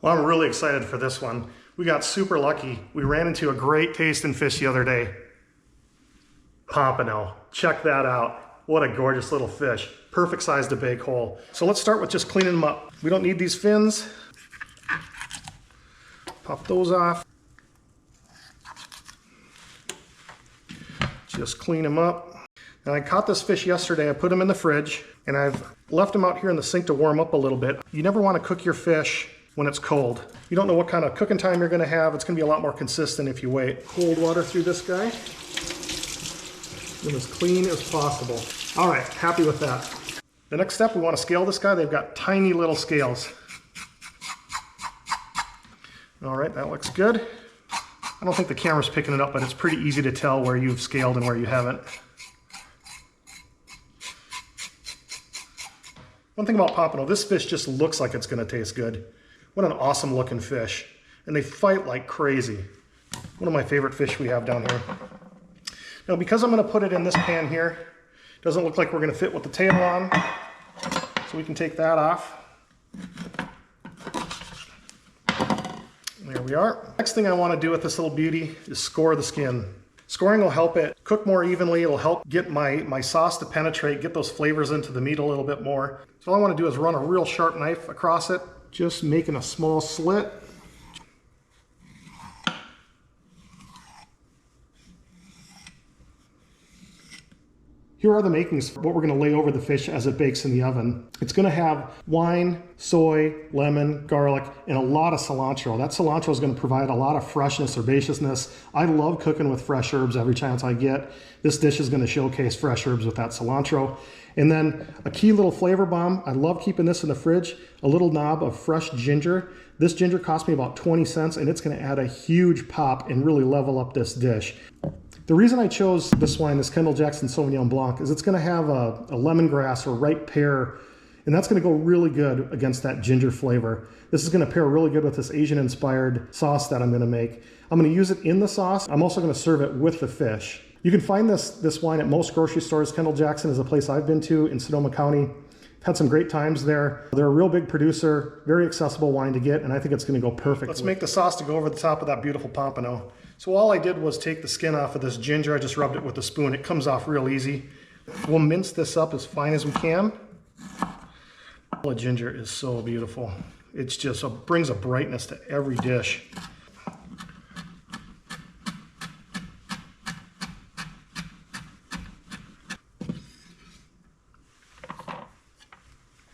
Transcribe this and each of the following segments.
Well, I'm really excited for this one. We got super lucky. We ran into a great tasting fish the other day. Pompano. Check that out. What a gorgeous little fish. Perfect size to bake whole. So let's start with just cleaning them up. We don't need these fins. Pop those off. Just clean them up. And I caught this fish yesterday. I put him in the fridge and I've left him out here in the sink to warm up a little bit. You never want to cook your fish when it's cold. You don't know what kind of cooking time you're going to have. It's going to be a lot more consistent if you wait. Cold water through this guy. And as clean as possible. All right, happy with that. The next step, we want to scale this guy. They've got tiny little scales. All right, that looks good. I don't think the camera's picking it up, but it's pretty easy to tell where you've scaled and where you haven't. One thing about pompano, this fish just looks like it's going to taste good. What an awesome looking fish. And they fight like crazy. One of my favorite fish we have down here. Now, because I'm going to put it in this pan here, it doesn't look like we're going to fit with the tail on. So we can take that off. There we are. Next thing I want to do with this little beauty is score the skin. Scoring will help it cook more evenly. It'll help get my sauce to penetrate, get those flavors into the meat a little bit more. So all I want to do is run a real sharp knife across it, just making a small slit. Here are the makings for what we're going to lay over the fish as it bakes in the oven. It's going to have wine, soy, lemon, garlic, and a lot of cilantro. That cilantro is going to provide a lot of freshness, herbaceousness. I love cooking with fresh herbs every chance I get. This dish is going to showcase fresh herbs with that cilantro. And then a key little flavor bomb. I love keeping this in the fridge. A little knob of fresh ginger. This ginger cost me about 20 cents, and it's going to add a huge pop and really level up this dish. The reason I chose this wine, this Kendall Jackson Sauvignon Blanc, is it's going to have a lemongrass or ripe pear, and that's going to go really good against that ginger flavor. This is going to pair really good with this Asian-inspired sauce that I'm going to make. I'm going to use it in the sauce. I'm also going to serve it with the fish. You can find this wine at most grocery stores. Kendall Jackson is a place I've been to in Sonoma County. Had some great times there. They're a real big producer, very accessible wine to get, and I think it's going to go perfect. Let's make the sauce to go over the top of that beautiful pompano. So all I did was take the skin off of this ginger. I just rubbed it with a spoon. It comes off real easy. We'll mince this up as fine as we can. The ginger is so beautiful. It's just brings a brightness to every dish.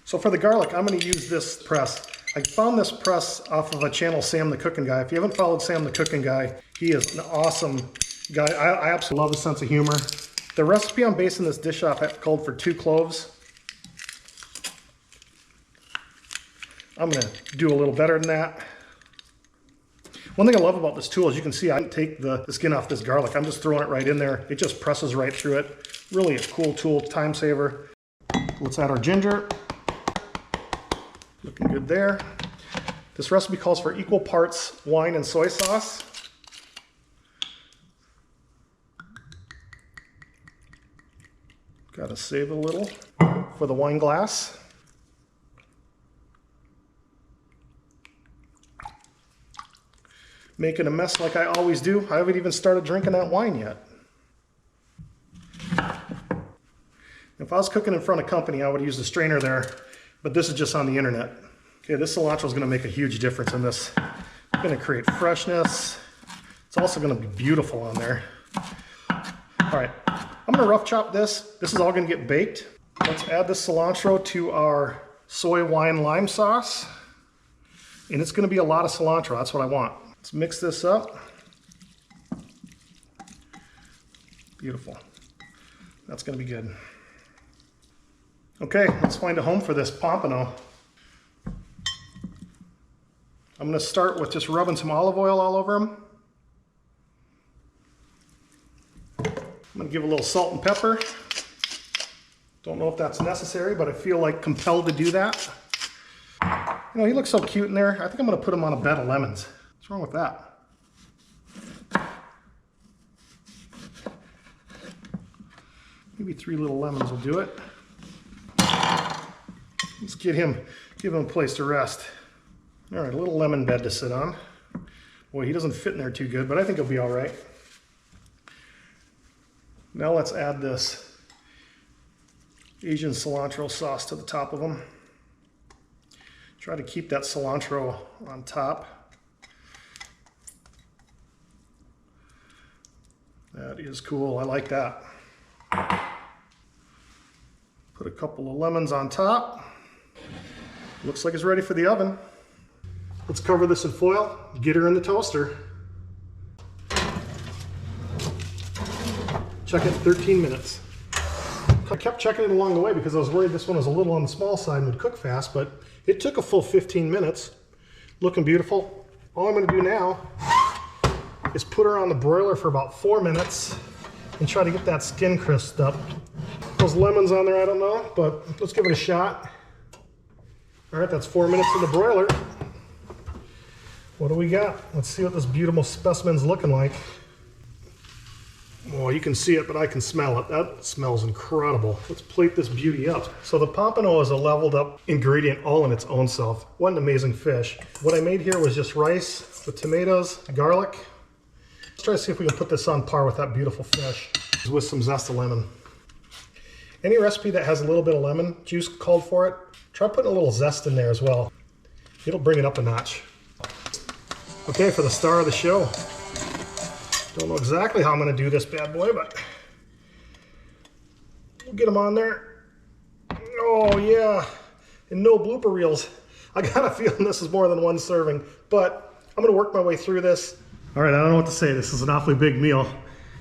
So for the garlic, I'm going to use this press. I found this press off of a channel, Sam the Cooking Guy. If you haven't followed Sam the Cooking Guy, he is an awesome guy. I absolutely love his sense of humor. The recipe I'm basing this dish off called for 2 cloves. I'm going to do a little better than that. One thing I love about this tool is you can see I didn't take the skin off this garlic. I'm just throwing it right in there. It just presses right through it. Really a cool tool, time saver. Let's add our ginger. Looking good there. This recipe calls for equal parts wine and soy sauce. Got to save a little for the wine glass. Making a mess like I always do. I haven't even started drinking that wine yet. If I was cooking in front of company, I would use the strainer there. But this is just on the internet. Okay, this cilantro is going to make a huge difference in this. It's going to create freshness. It's also going to be beautiful on there. All right, I'm going to rough chop this. This is all going to get baked. Let's add this cilantro to our soy wine lime sauce. And it's going to be a lot of cilantro. That's what I want. Let's mix this up. Beautiful. That's going to be good. Okay, let's find a home for this pompano. I'm going to start with just rubbing some olive oil all over them. I'm going to give a little salt and pepper. Don't know if that's necessary, but I feel like compelled to do that. You know, he looks so cute in there. I think I'm going to put him on a bed of lemons. What's wrong with that? Maybe 3 little lemons will do it. Let's give him a place to rest. All right, a little lemon bed to sit on. Boy, he doesn't fit in there too good, but I think he'll be all right. Now let's add this Asian cilantro sauce to the top of them. Try to keep that cilantro on top. That is cool, I like that. Put a couple of lemons on top. Looks like it's ready for the oven. Let's cover this in foil, get her in the toaster. Check it 13 minutes. I kept checking it along the way because I was worried this one was a little on the small side and would cook fast, but it took a full 15 minutes. Looking beautiful. All I'm gonna do now is put her on the broiler for about 4 minutes and try to get that skin crisped up. Those lemons on there, I don't know, but let's give it a shot. All right, that's 4 minutes in the broiler. What do we got? Let's see what this beautiful specimen's looking like. Oh, you can see it, but I can smell it. That smells incredible. Let's plate this beauty up. So the pompano is a leveled up ingredient all in its own self. What an amazing fish. What I made here was just rice with tomatoes, garlic. Let's try to see if we can put this on par with that beautiful fish with some zest of lemon. Any recipe that has a little bit of lemon juice called for it, try putting a little zest in there as well. It'll bring it up a notch. Okay, for the star of the show. Don't know exactly how I'm going to do this bad boy, but we'll get them on there. Oh yeah, and no blooper reels. I got a feeling this is more than one serving, but I'm going to work my way through this. All right, I don't know what to say. This is an awfully big meal.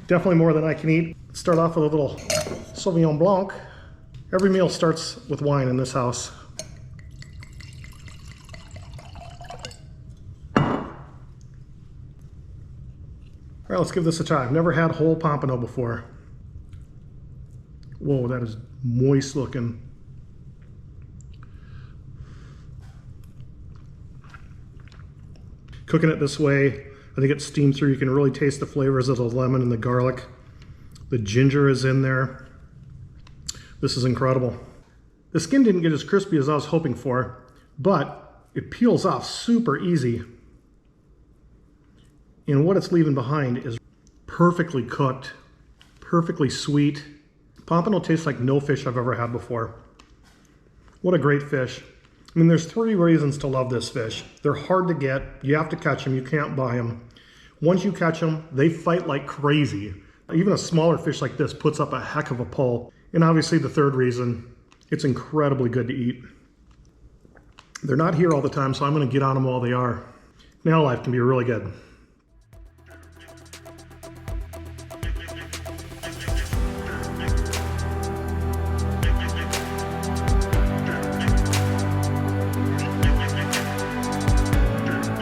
Definitely more than I can eat. Let's start off with a little Sauvignon Blanc. Every meal starts with wine in this house. All right, let's give this a try. I've never had whole pompano before. Whoa, that is moist looking. Cooking it this way, I think it's steamed through. You can really taste the flavors of the lemon and the garlic. The ginger is in there. This is incredible. The skin didn't get as crispy as I was hoping for, but it peels off super easy. And what it's leaving behind is perfectly cooked, perfectly sweet. Pompano tastes like no fish I've ever had before. What a great fish. I mean, there's 3 reasons to love this fish. They're hard to get. You have to catch them. You can't buy them. Once you catch them, they fight like crazy. Even a smaller fish like this puts up a heck of a pull. And obviously the 3rd reason, it's incredibly good to eat. They're not here all the time, so I'm going to get on them while they are. Now life can be really good.